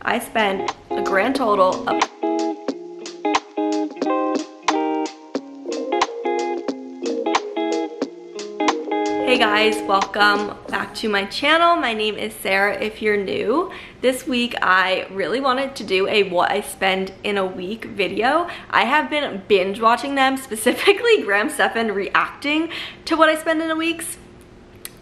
I spent a grand total of Hey guys, welcome back to my channel. My name is Sarah if you're new. This week I really wanted to do a what I spend in a week video. I have been binge watching them, specifically Graham Stephan reacting to what I spend in a week.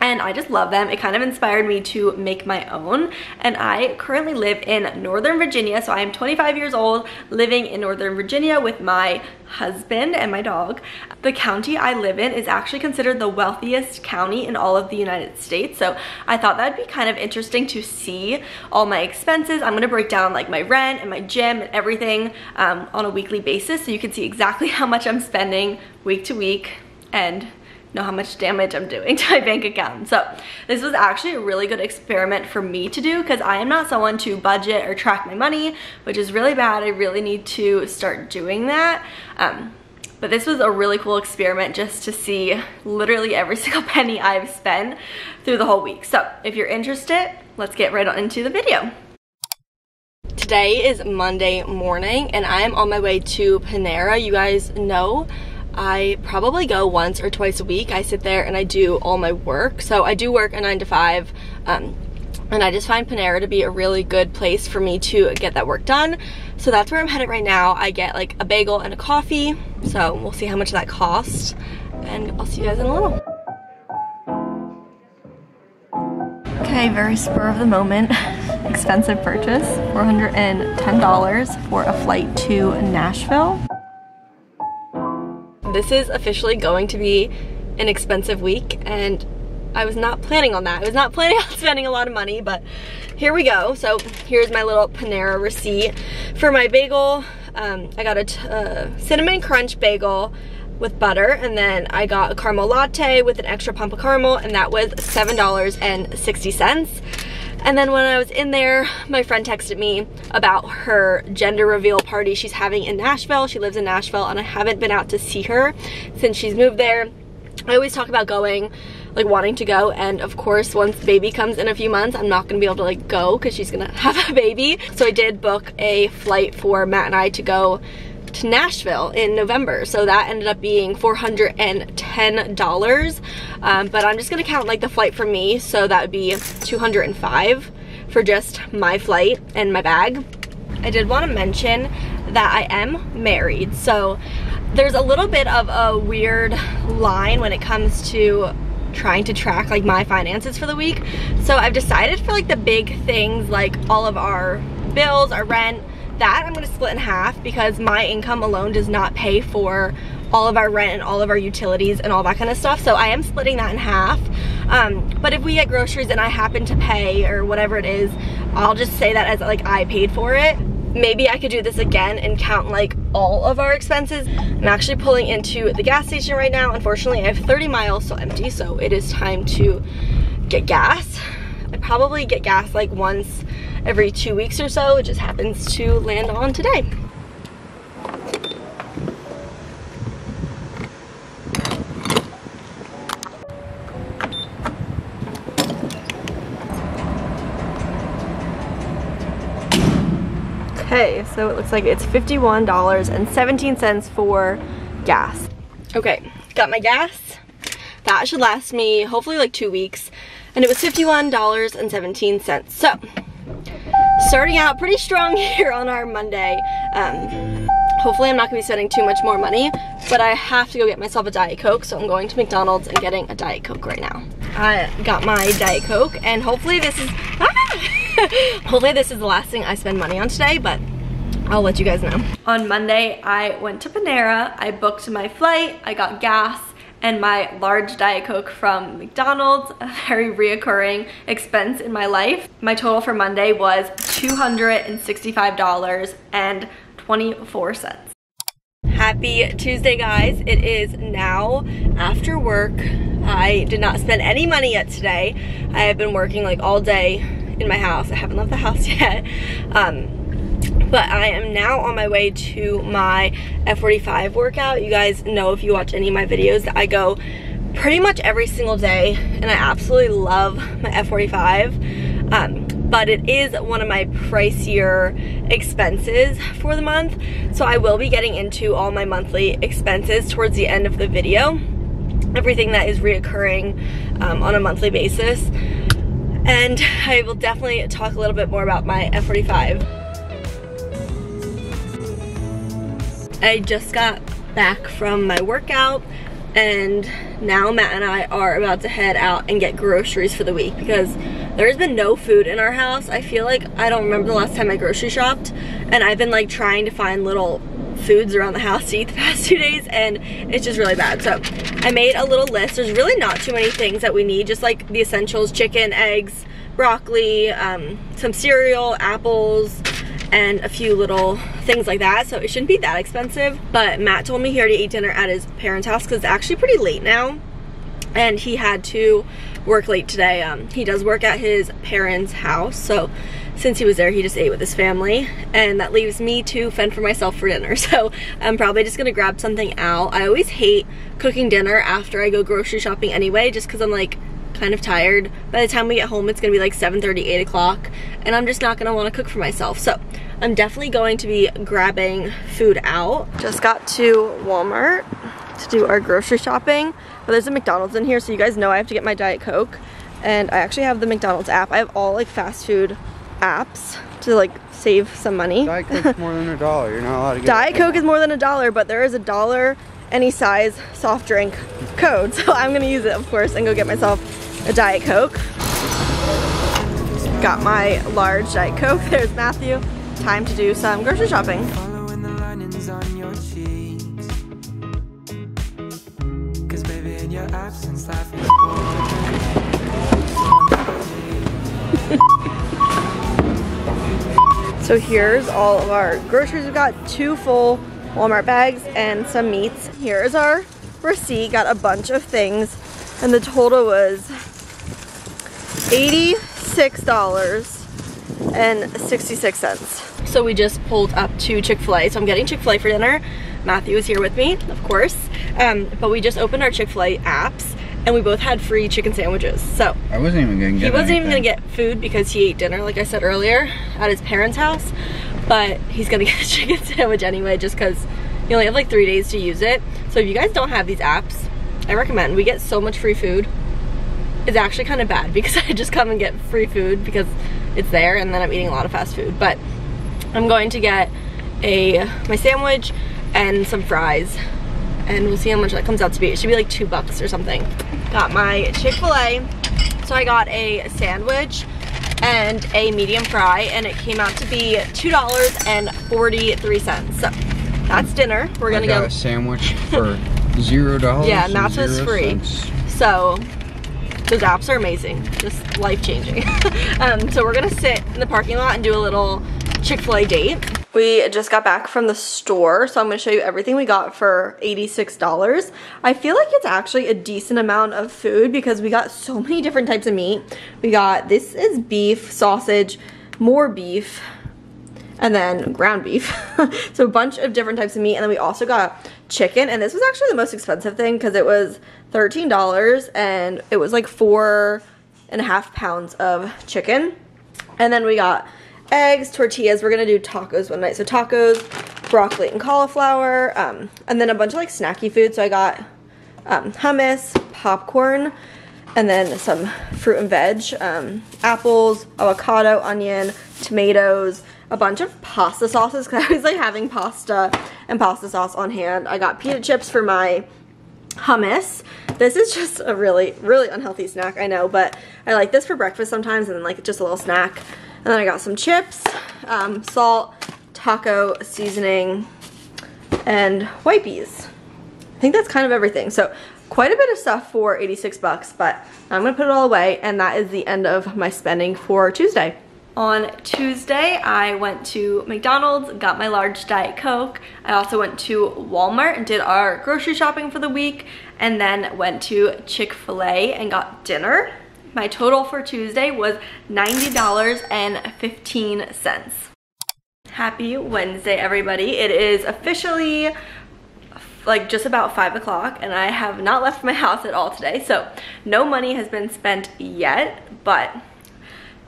And I just love them. It kind of inspired me to make my own. And I currently live in Northern Virginia. So I am 25 years old, living in Northern Virginia with my husband and my dog. The county I live in is actually considered the wealthiest county in all of the United States. So I thought that'd be kind of interesting to see all my expenses. I'm gonna break down like my rent and my gym and everything on a weekly basis. So you can see exactly how much I'm spending week to week and know how much damage I'm doing to my bank account. So this was actually a really good experiment for me to do because I am not someone to budget or track my money, which is really bad. I really need to start doing that. But this was a really cool experiment just to see literally every single penny I've spent through the whole week. So if you're interested, let's get right on into the video. Today is Monday morning and I am on my way to Panera. You guys know I probably go once or twice a week. I sit there and I do all my work. So I do work a 9 to 5 and I just find Panera to be a really good place for me to get that work done. So that's where I'm headed right now. I get like a bagel and a coffee. So we'll see how much that costs and I'll see you guys in a little. Okay, very spur of the moment, expensive purchase, $410 for a flight to Nashville. This is officially going to be an expensive week and I was not planning on that. I was not planning on spending a lot of money, but here we go. So here's my little Panera receipt for my bagel. I got a cinnamon crunch bagel with butter, and then I got a caramel latte with an extra pump of caramel, and that was $7.60. And then when I was in there, my friend texted me about her gender reveal party she's having in Nashville. She lives in Nashville and I haven't been out to see her since she's moved there. I always talk about going, like wanting to go, and of course once baby comes in a few months, I'm not gonna be able to like go because she's gonna have a baby. So I did book a flight for Matt and I to go to Nashville in November, so that ended up being $410, but I'm just gonna count like the flight for me, so that would be $205 for just my flight and my bag. I did want to mention that I am married, so there's a little bit of a weird line when it comes to trying to track like my finances for the week. So I've decided for like the big things, like all of our bills, our rent, that I'm gonna split in half because my income alone does not pay for all of our rent and all of our utilities and all that kind of stuff. So I am splitting that in half. But if we get groceries and I happen to pay or whatever it is, I'll just say that as like I paid for it. Maybe I could do this again and count like all of our expenses. I'm actually pulling into the gas station right now. Unfortunately, I have 30 miles still empty, so it is time to get gas. I probably get gas like once every 2 weeks or so. It just happens to land on today. Okay, so it looks like it's $51.17 for gas. Okay, got my gas. That should last me hopefully like 2 weeks. And it was $51.17. So, starting out pretty strong here on our Monday. Hopefully I'm not gonna be spending too much more money, but I have to go get myself a Diet Coke, so I'm going to McDonald's and getting a Diet Coke right now. I got my Diet Coke, and hopefully this is, hopefully this is the last thing I spend money on today, but I'll let you guys know. On Monday, I went to Panera, I booked my flight, I got gas, and my large Diet Coke from McDonald's, a very reoccurring expense in my life. My total for Monday was $265.24. Happy Tuesday, guys. It is now after work. I did not spend any money yet today. I have been working like all day in my house. I haven't left the house yet. But I am now on my way to my F45 workout. You guys know, if you watch any of my videos, that I go pretty much every single day and I absolutely love my F45. but it is one of my pricier expenses for the month. So I will be getting into all my monthly expenses towards the end of the video. Everything that is reoccurring on a monthly basis. And I will definitely talk a little bit more about my F45. I just got back from my workout, and now Matt and I are about to head out and get groceries for the week because there's been no food in our house. I feel like I don't remember the last time I grocery shopped, and I've been like trying to find little foods around the house to eat the past 2 days, and it's just really bad. So I made a little list. There's really not too many things that we need, just like the essentials: chicken, eggs, broccoli, some cereal, apples, and a few little things like that. So it shouldn't be that expensive. But Matt told me he already ate dinner at his parents' house because it's actually pretty late now, and he had to work late today. He does work at his parents' house, so since he was there, he just ate with his family, and that leaves me to fend for myself for dinner. So I'm probably just gonna grab something out. I always hate cooking dinner after I go grocery shopping anyway, just because I'm like kind of tired. By the time we get home, it's gonna be like 7:30, 8 o'clock, and I'm just not gonna wanna cook for myself. So I'm definitely going to be grabbing food out. Just got to Walmart to do our grocery shopping, but there's a McDonald's in here, so you guys know I have to get my Diet Coke, and I actually have the McDonald's app. I have all like fast food apps to like save some money. Diet Coke's more than $1. You're not allowed to get Diet Coke is more than $1, but there is $1 any size soft drink code, so I'm gonna use it, of course, and go get myself a Diet Coke. Got my large Diet Coke. There's Matthew. Time to do some grocery shopping. So here's all of our groceries. We've got 2 full Walmart bags and some meats. Here's our receipt. Got a bunch of things, and the total was $86.66. So we just pulled up to Chick-fil-A. So I'm getting Chick-fil-A for dinner. Matthew is here with me, of course. But we just opened our Chick-fil-A apps, and we both had free chicken sandwiches. So I wasn't even gonna get He wasn't even gonna get food because he ate dinner, like I said earlier, at his parents' house. But he's gonna get a chicken sandwich anyway, just because you only have like 3 days to use it. So if you guys don't have these apps, I recommend. We get so much free food. It's actually kind of bad because I just come and get free food because it's there, and then I'm eating a lot of fast food. But I'm going to get my sandwich and some fries, and we'll see how much that comes out to be. It should be like $2 or something. Got my Chick-fil-A. So I got a sandwich and a medium fry, and it came out to be $2.43. So that's dinner. We're gonna get a sandwich for $0. Yeah, and that's what's free. So those apps are amazing, just life-changing. So we're gonna sit in the parking lot and do a little Chick-fil-A date. We just got back from the store, so I'm gonna show you everything we got for $86. I feel like it's actually a decent amount of food because we got so many different types of meat. We got, this is beef, sausage, more beef, and then ground beef. So a bunch of different types of meat, and then we also got chicken, and this was actually the most expensive thing because it was $13, and it was like 4.5 pounds of chicken. And then we got eggs, tortillas. We're gonna do tacos one night. So tacos, broccoli and cauliflower, and then a bunch of like snacky food. So I got hummus, popcorn, and then some fruit and veg, apples, avocado, onion, tomatoes, a bunch of pasta sauces because I was like having pasta and pasta sauce on hand. I got pita chips for my hummus. This is just a really, really unhealthy snack, I know, but I like this for breakfast sometimes, and then like just a little snack. And then I got some chips, salt, taco seasoning, and white peas. I think that's kind of everything. So quite a bit of stuff for 86 bucks, but I'm gonna put it all away, and that is the end of my spending for Tuesday. On Tuesday, I went to McDonald's, got my large Diet Coke. I also went to Walmart and did our grocery shopping for the week, and then went to Chick-fil-A and got dinner. My total for Tuesday was $90.15. Happy Wednesday, everybody. It is officially like just about 5 o'clock, and I have not left my house at all today, so no money has been spent yet, but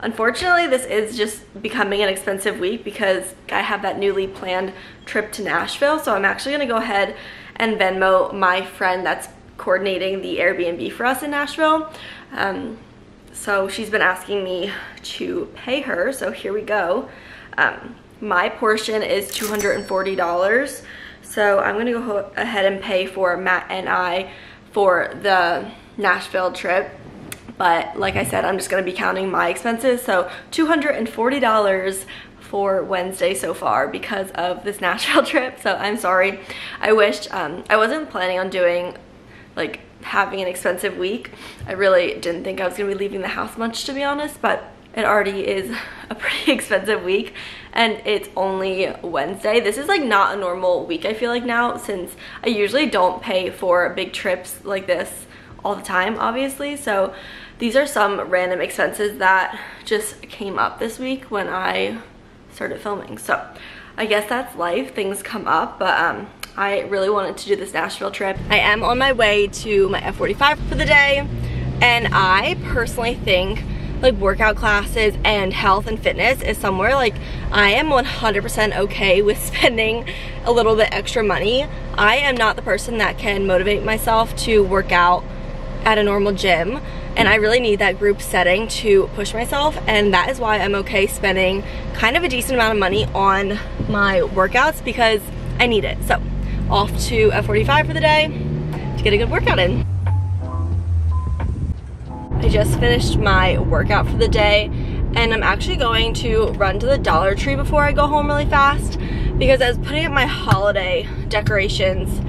unfortunately this is just becoming an expensive week because I have that newly planned trip to Nashville. So I'm actually gonna go ahead and Venmo my friend that's coordinating the Airbnb for us in Nashville. So she's been asking me to pay her, so here we go. My portion is $240. So I'm gonna go ahead and pay for Matt and I for the Nashville trip. But like I said, I'm just gonna be counting my expenses. So $240 for Wednesday so far because of this Nashville trip. So I'm sorry. I wished, I wasn't planning on doing, like, having an expensive week. I really didn't think I was gonna be leaving the house much, to be honest, but it already is a pretty expensive week and it's only Wednesday. This is like not a normal week, I feel like now, since I usually don't pay for big trips like this all the time, obviously. So these are some random expenses that just came up this week when I started filming. So I guess that's life, things come up, but I really wanted to do this Nashville trip. I am on my way to my F45 for the day, and I personally think like workout classes and health and fitness is somewhere like I am 100% okay with spending a little bit extra money. I am not the person that can motivate myself to work out at a normal gym, and I really need that group setting to push myself, and that is why I'm okay spending kind of a decent amount of money on my workouts because I need it. So off to F45 for the day to get a good workout in. I just finished my workout for the day, and I'm actually going to run to the Dollar Tree before I go home really fast because I was putting up my holiday decorations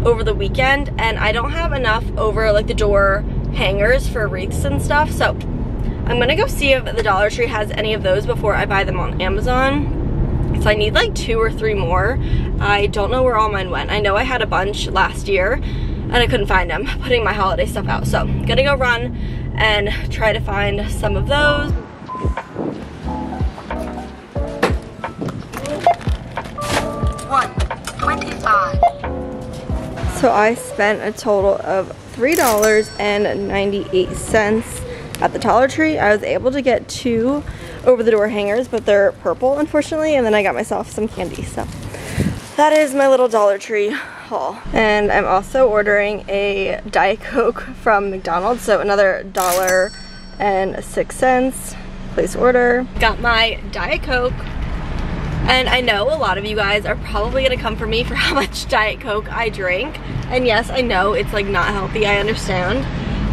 over the weekend and I don't have enough over like the door hangers for wreaths and stuff. So I'm gonna go see if the Dollar Tree has any of those before I buy them on Amazon. So I need like 2 or 3 more. I don't know where all mine went. I know I had a bunch last year and I couldn't find them putting my holiday stuff out. So I'm gonna go run and try to find some of those. So I spent a total of $3.98 at the Dollar Tree. I was able to get 2 over the door hangers, but they're purple unfortunately, and then I got myself some candy. So that is my little Dollar Tree haul. And I'm also ordering a Diet Coke from McDonald's, so another $1.06. Place order. Got my Diet Coke. And I know a lot of you guys are probably gonna come for me for how much Diet Coke I drink. And yes, I know it's like not healthy, I understand.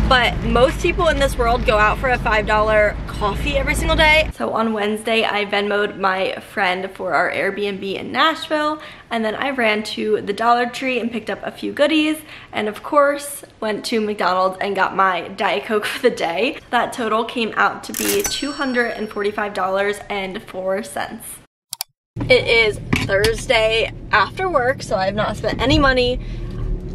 But most people in this world go out for a $5 coffee every single day. So on Wednesday, I Venmo'd my friend for our Airbnb in Nashville. And then I ran to the Dollar Tree and picked up a few goodies. And of course, went to McDonald's and got my Diet Coke for the day. That total came out to be $245.04. It is Thursday after work, so I have not spent any money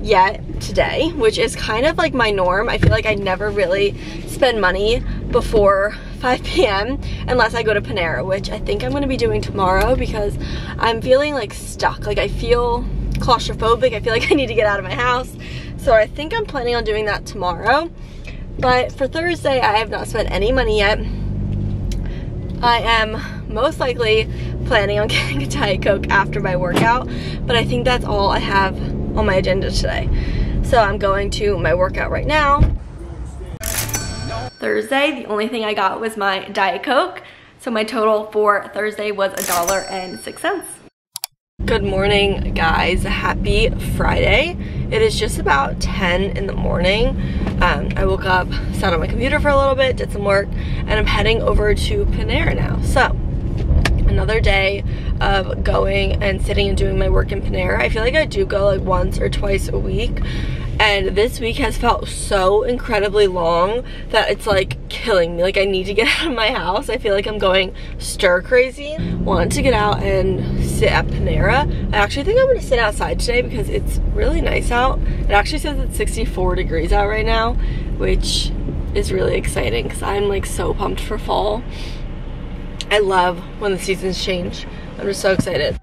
yet today, which is kind of like my norm. I feel like I never really spend money before 5 p.m. unless I go to Panera, which I think I'm going to be doing tomorrow because I'm feeling like stuck. Like I feel claustrophobic. I feel like I need to get out of my house. So I think I'm planning on doing that tomorrow. But for Thursday, I have not spent any money yet. I am most likely planning on getting a Diet Coke after my workout, but I think that's all I have on my agenda today. So I'm going to my workout right now. Thursday, the only thing I got was my Diet Coke. So my total for Thursday was $1.06. Good morning, guys. Happy Friday. It is just about 10 in the morning. I woke up, sat on my computer for a little bit, did some work, and I'm heading over to Panera now. So another day of going and sitting and doing my work in Panera. I feel like I do go like once or twice a week, and this week has felt so incredibly long that it's like killing me. Like I need to get out of my house. I feel like I'm going stir crazy. Wanted to get out and sit at Panera. I actually think I'm gonna sit outside today because it's really nice out. It actually says it's 64 degrees out right now, which is really exciting because I'm like so pumped for fall. I love when the seasons change. I'm just so excited.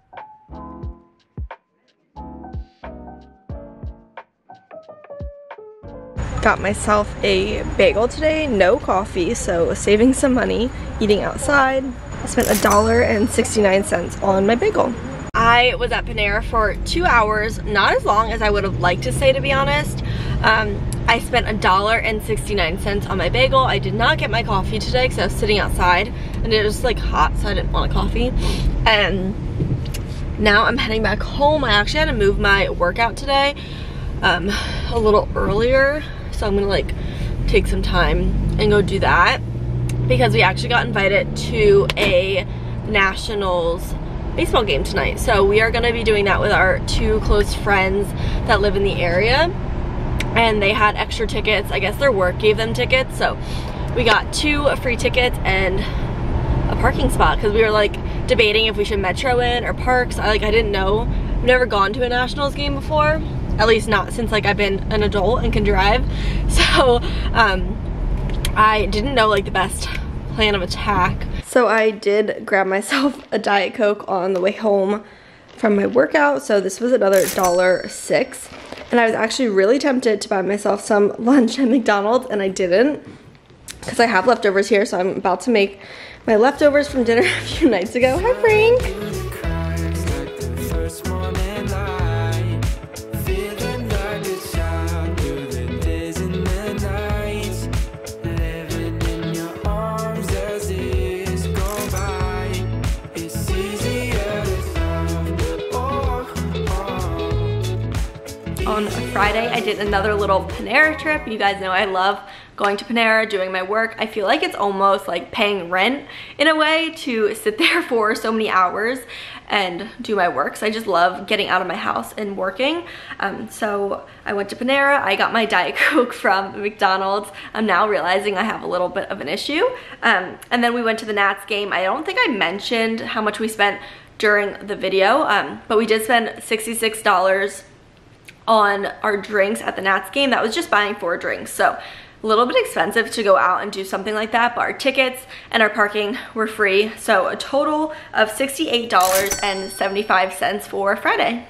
got myself a bagel today, no coffee, so saving some money, eating outside. I spent $1.69 on my bagel. I was at Panera for 2 hours, not as long as I would have liked to say, to be honest. I spent $1.69 on my bagel. I did not get my coffee today because I was sitting outside and it was like hot, so I didn't want a coffee. And now I'm heading back home. I actually had to move my workout today a little earlier, so I'm gonna like take some time and go do that because we actually got invited to a Nationals baseball game tonight. So we are gonna be doing that with our 2 close friends that live in the area, and they had extra tickets. I guess their work gave them tickets, so we got 2 free tickets and a parking spot because we were like debating if we should metro in or parks. I didn't know. I've never gone to a Nationals game before, at least not since like I've been an adult and can drive. So I didn't know like the best plan of attack. So I did grab myself a Diet Coke on the way home from my workout. So this was another $1.06. And I was actually really tempted to buy myself some lunch at McDonald's, and I didn't because I have leftovers here. So I'm about to make my leftovers from dinner a few nights ago. Hi, Frank. On Friday, I did another little Panera trip. You guys know I love going to Panera, doing my work. I feel like it's almost like paying rent in a way to sit there for so many hours and do my work. So I just love getting out of my house and working. So I went to Panera. I got my Diet Coke from McDonald's. I'm now realizing I have a little bit of an issue. And then we went to the Nats game. I don't think I mentioned how much we spent during the video, but we did spend $66 on our drinks at the Nats game. That was just buying 4 drinks, so a little bit expensive to go out and do something like that, but our tickets and our parking were free, so a total of $68.75 for Friday.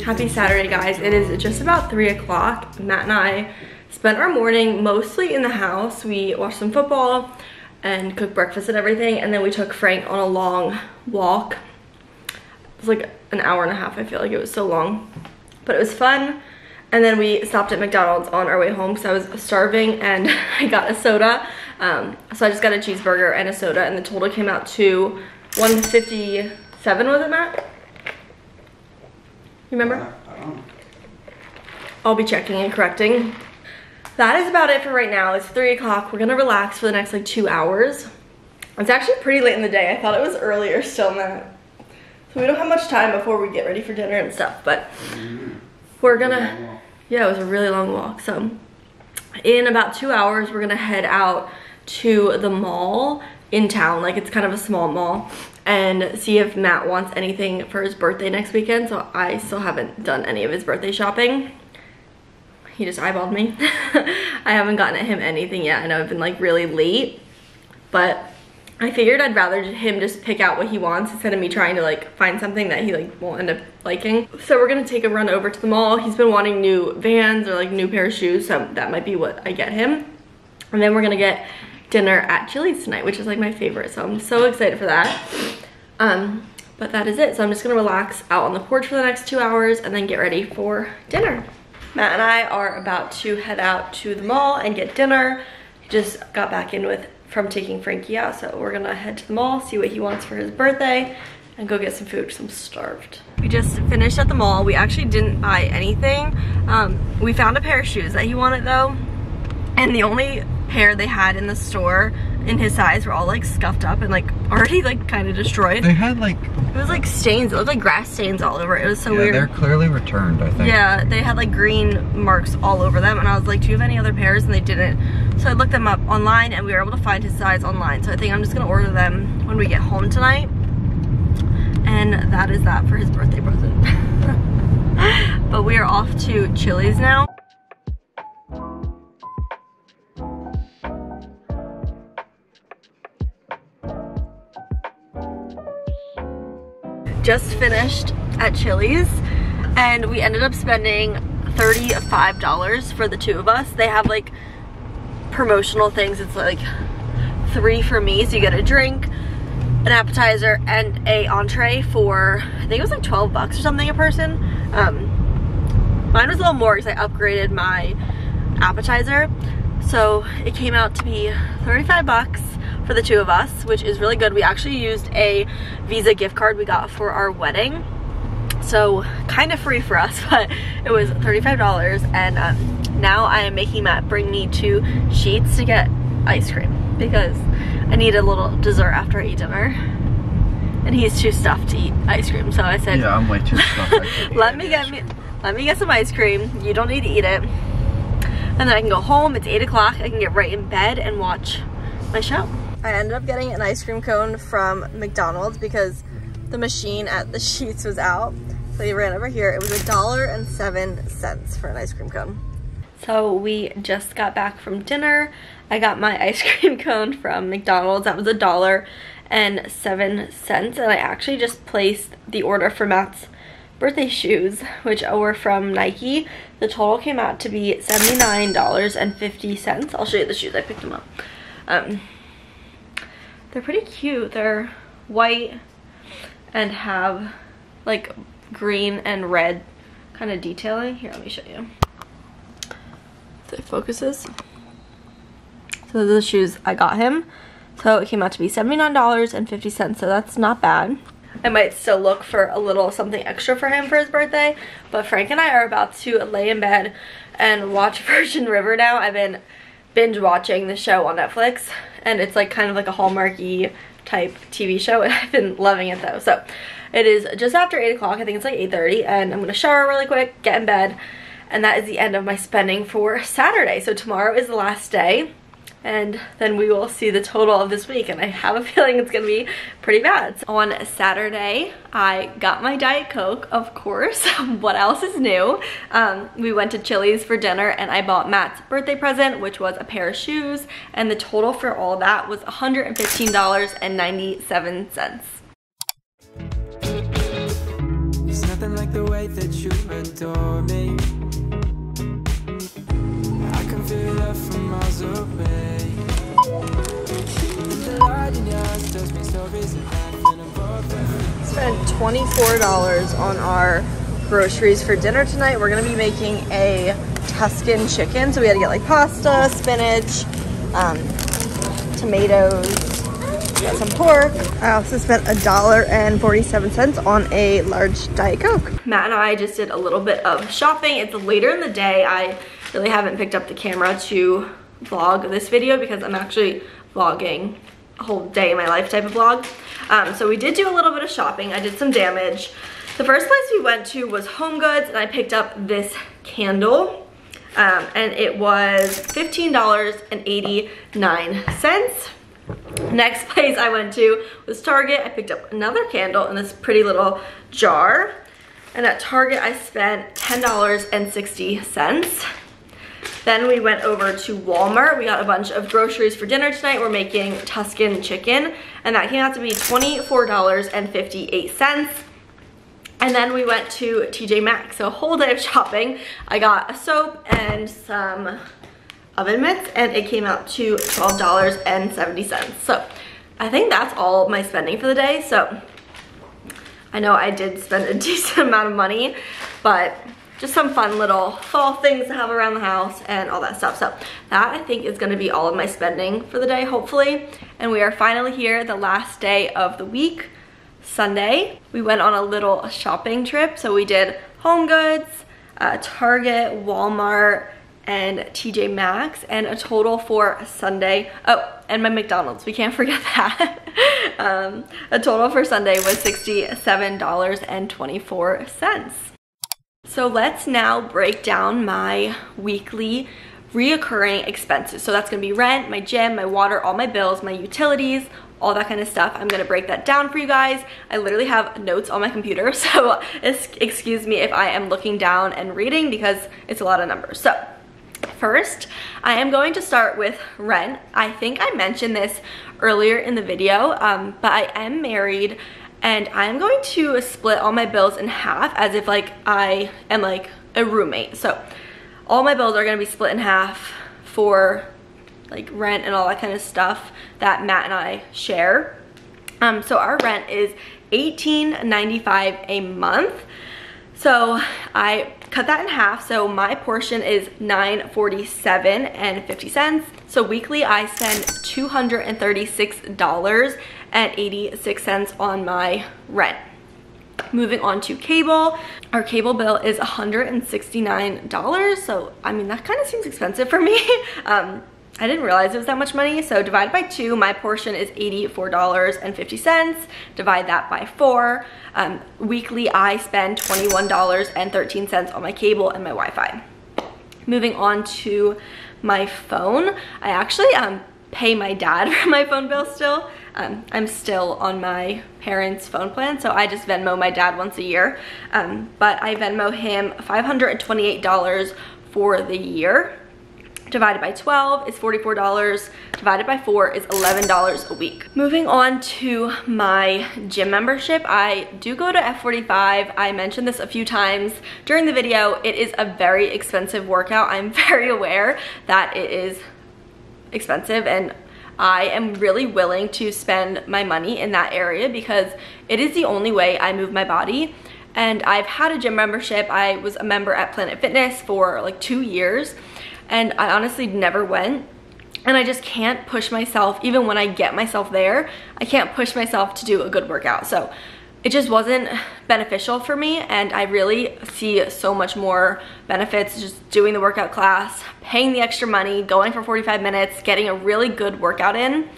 Happy Saturday, guys. It is just about 3 o'clock. Matt and I spent our morning mostly in the house. We watched some football and cooked breakfast and everything, and then we took Frank on a long walk. It was like an hour and a half. I feel like it was so long, but it was fun. And then we stopped at McDonald's on our way home because I was starving, and I got a soda. So I just got a cheeseburger and a soda, and the total came out to $157. Was it, Matt? You remember? I don't know. I'll be checking and correcting. That is about it for right now. It's 3 o'clock. We're gonna relax for the next like 2 hours. It's actually pretty late in the day. I thought it was earlier still than that. So we don't have much time before we get ready for dinner and stuff, but we're gonna, yeah, it was a really long walk. So in about 2 hours, we're gonna head out to the mall in town. Like, it's kind of a small mall, and see if Matt wants anything for his birthday next weekend. So I still haven't done any of his birthday shopping. He just eyeballed me. I haven't gotten at him anything yet. I know I've been like really late, but I figured I'd rather him just pick out what he wants instead of me trying to like find something that he like won't end up liking. So we're gonna take a run over to the mall. He's been wanting new Vans or like new pair of shoes, so that might be what I get him. And then we're gonna get dinner at Chili's tonight, which is like my favorite, so I'm so excited for that. But that is it. So I'm just gonna relax out on the porch for the next 2 hours and then get ready for dinner. Matt and I are about to head out to the mall and get dinner. He just got back in from taking Frankie out, so we're gonna head to the mall, see what he wants for his birthday, and go get some food because I'm starved. We just finished at the mall. We actually didn't buy anything. We found a pair of shoes that he wanted though, and the only pair they had in the store in his size were all like scuffed up and like already like kind of destroyed. They had like, it was like stains. It looked like grass stains all over it. It was so weird. They're clearly returned, I think. Yeah, they had like green marks all over them, and I was like, do you have any other pairs? And they didn't. So I looked them up online, and we were able to find his size online. So I think I'm just gonna order them when we get home tonight. And that is that for his birthday present. But we are off to Chili's now. just finished at Chili's and we ended up spending $35 for the two of us. They have like promotional things. It's like 3 for me, so you get a drink, an appetizer, and a entree for, I think it was like 12 bucks or something a person. Mine was a little more because I upgraded my appetizer. So it came out to be 35 bucks for the two of us, which is really good. We actually used a Visa gift card we got for our wedding. So kind of free for us, but it was $35. And now I am making Matt bring me to Sheetz to get ice cream because I need a little dessert after I eat dinner. And he's too stuffed to eat ice cream. So I said, yeah, I'm way too stuffed. Let me get some ice cream. You don't need to eat it. And then I can go home. It's 8 o'clock. I can get right in bed and watch my show. I ended up getting an ice cream cone from McDonald's because the machine at the Sheetz was out. So we ran over here. It was $1.07 for an ice cream cone. So we just got back from dinner. I got my ice cream cone from McDonald's. That was $1.07. And I actually just placed the order for Matt's birthday shoes, which were from Nike. The total came out to be $79.50. I'll show you the shoes. I picked them up. They're pretty cute. They're white and have like green and red kind of detailing. Here, let me show you. So it focuses. So those are the shoes I got him. So it came out to be $79.50, so that's not bad. I might still look for a little something extra for him for his birthday, but Frank and I are about to lay in bed and watch Virgin River now. I've been binge watching the show on Netflix, and it's like kind of like a Hallmarky type TV show, and I've been loving it though. So it is just after 8 o'clock. I think it's like 8:30, and I'm gonna shower really quick, get in bed, and that is the end of my spending for Saturday. So tomorrow is the last day, and then we will see the total of this week, and I have a feeling it's gonna be pretty bad. So on Saturday, I got my Diet Coke, of course. What else is new? We went to Chili's for dinner, and I bought Matt's birthday present, which was a pair of shoes, and the total for all that was $115.97. It's nothing like the way that you adore me. I can feel that from miles away. Spent $24 on our groceries for dinner tonight. We're gonna be making a Tuscan chicken, so we had to get like pasta, spinach, tomatoes, got some pork. I also spent $1.47 on a large Diet Coke. Matt and I just did a little bit of shopping. It's later in the day. I really haven't picked up the camera to vlog this video because I'm actually vlogging a whole day in my life type of vlog. So we did do a little bit of shopping. I did some damage. The first place we went to was Home Goods, and I picked up this candle, and it was $15.89. Next place I went to was Target. I picked up another candle in this pretty little jar, and at Target I spent $10.60. Then we went over to Walmart. We got a bunch of groceries for dinner tonight. We're making Tuscan chicken, and that came out to be $24.58. And then we went to TJ Maxx. So a whole day of shopping. I got a soap and some oven mitts, and it came out to $12.70. So I think that's all my spending for the day. So I know I did spend a decent amount of money, but just some fun little fall things to have around the house and all that stuff. So that I think is gonna be all of my spending for the day, hopefully. And we are finally here, the last day of the week, Sunday. We went on a little shopping trip. So we did Home Goods, Target, Walmart, and TJ Maxx, and a total for Sunday, oh, and my McDonald's, we can't forget that. A total for Sunday was $67.24. So let's now break down my weekly reoccurring expenses. So that's gonna be rent, my gym, my water, all my bills, my utilities, all that kind of stuff. I'm gonna break that down for you guys. I literally have notes on my computer, so excuse me if I am looking down and reading because it's a lot of numbers. So first, I am going to start with rent. I think I mentioned this earlier in the video, but I am married and I'm going to split all my bills in half as if like I am like a roommate. So all my bills are going to be split in half for like rent and all that kind of stuff that Matt and I share. So our rent is $18.95 a month. So I cut that in half. So my portion is $947.50. So weekly I spend $236.86 on my rent. Moving on to cable, our cable bill is $169. So I mean, that kind of seems expensive for me. I didn't realize it was that much money. So divided by 2, my portion is $84.50. Divide that by 4. Weekly, I spend $21.13 on my cable and my Wi-Fi. Moving on to my phone, I actually pay my dad for my phone bill still. I'm still on my parents' phone plan, so I just Venmo my dad once a year. But I Venmo him $528 for the year. Divided by 12 is $44. Divided by 4 is $11 a week. Moving on to my gym membership, I do go to F45. I mentioned this a few times during the video. It is a very expensive workout. I'm very aware that it is expensive, and I am really willing to spend my money in that area because it is the only way I move my body. And I've had a gym membership. I was a member at Planet Fitness for like 2 years. And I honestly never went, and I just can't push myself. Even when I get myself there, I can't push myself to do a good workout. So it just wasn't beneficial for me, and I really see so much more benefits just doing the workout class, paying the extra money, going for 45 minutes, getting a really good workout in,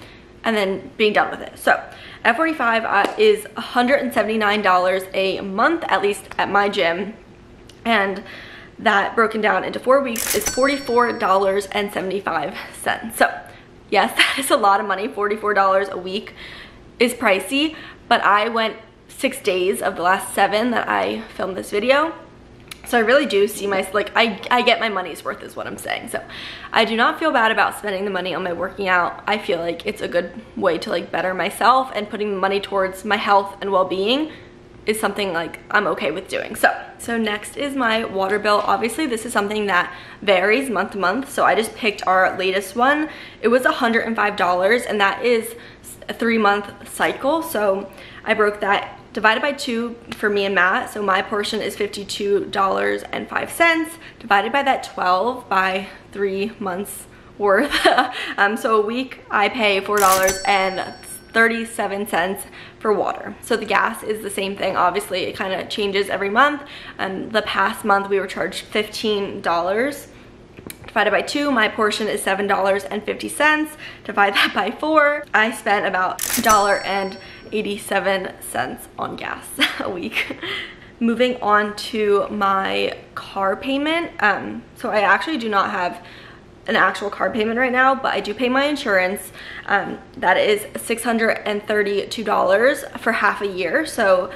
and then being done with it. So F45 is $179 a month, at least at my gym, and that broken down into 4 weeks is $44.75. So yes, that is a lot of money. $44 a week is pricey, but I went 6 days of the last 7 that I filmed this video. So I really do see my, like, I get my money's worth is what I'm saying. So I do not feel bad about spending the money on my working out. I feel like it's a good way to like better myself, and putting the money towards my health and well-being is something like I'm okay with doing. So next is my water bill. Obviously this is something that varies month to month, so I just picked our latest one. It was $105, and that is a 3-month cycle. So I broke that, divided by 2 for me and Matt. So my portion is $52.05, divided by that 12 by 3 months worth. So a week I pay $4.37 for water. So the gas is the same thing. Obviously it kind of changes every month, and the past month we were charged $15. Divided by 2, my portion is $7.50. Divide that by 4, I spent about $1.87 on gas a week. Moving on to my car payment. So I actually do not have an actual car payment right now, but I do pay my insurance. That is $632 for half a year. So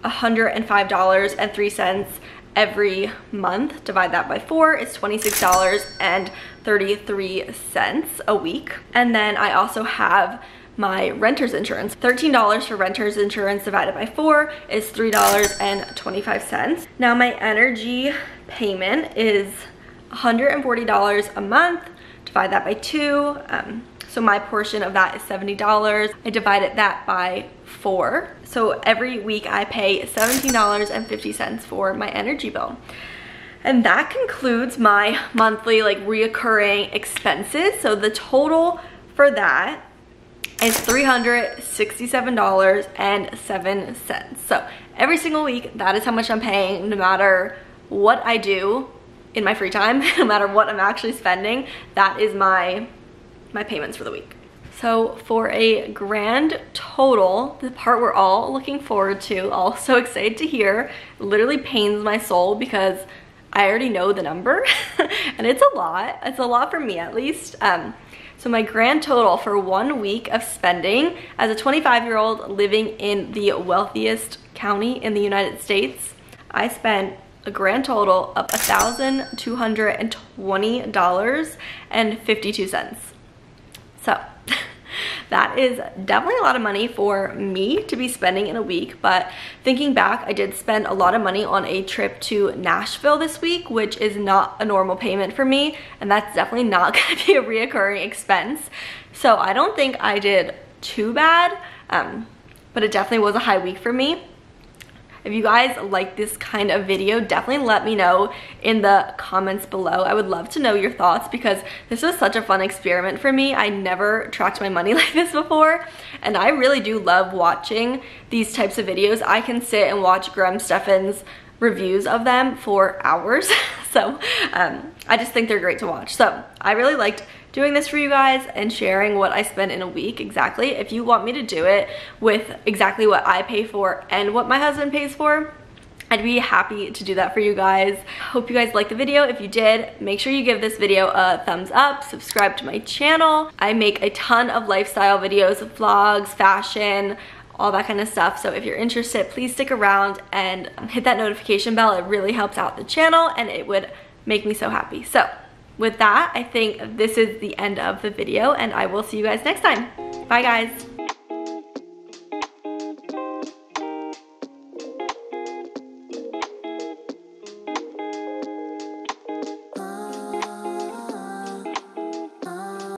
$105.03 every month. Divide that by 4, it's $26.33 a week. And then I also have my renter's insurance. $13 for renter's insurance divided by 4 is $3.25. Now my energy payment is $140 a month. Divide that by 2. So my portion of that is $70. I divided that by 4. So every week I pay $17.50 for my energy bill. And that concludes my monthly like reoccurring expenses. So the total for that is $367.07. So every single week, that is how much I'm paying, no matter what I do in my free time, no matter what I'm actually spending. That is my payments for the week. So for a grand total, the part we're all looking forward to, all so excited to hear, literally pains my soul because I already know the number and it's a lot. It's a lot for me at least. So my grand total for 1 week of spending as a 25-year-old living in the wealthiest county in the United States, I spent a grand total of $1,220.52. So that is definitely a lot of money for me to be spending in a week. But thinking back, I did spend a lot of money on a trip to Nashville this week, which is not a normal payment for me, and that's definitely not going to be a reoccurring expense. So I don't think I did too bad, but it definitely was a high week for me. If you guys like this kind of video, definitely let me know in the comments below. I would love to know your thoughts because this was such a fun experiment for me. I never tracked my money like this before, and I really do love watching these types of videos. I can sit and watch Graham Stephan's reviews of them for hours. So I just think they're great to watch. So I really liked doing this for you guys and sharing what I spend in a week exactly. If you want me to do it with exactly what I pay for and what my husband pays for, I'd be happy to do that for you guys. Hope you guys liked the video. If you did, make sure you give this video a thumbs up, subscribe to my channel. I make a ton of lifestyle videos, vlogs, fashion, all that kind of stuff. So if you're interested, please stick around and hit that notification bell. It really helps out the channel and it would make me so happy. So with that, I think this is the end of the video and I will see you guys next time. Bye guys.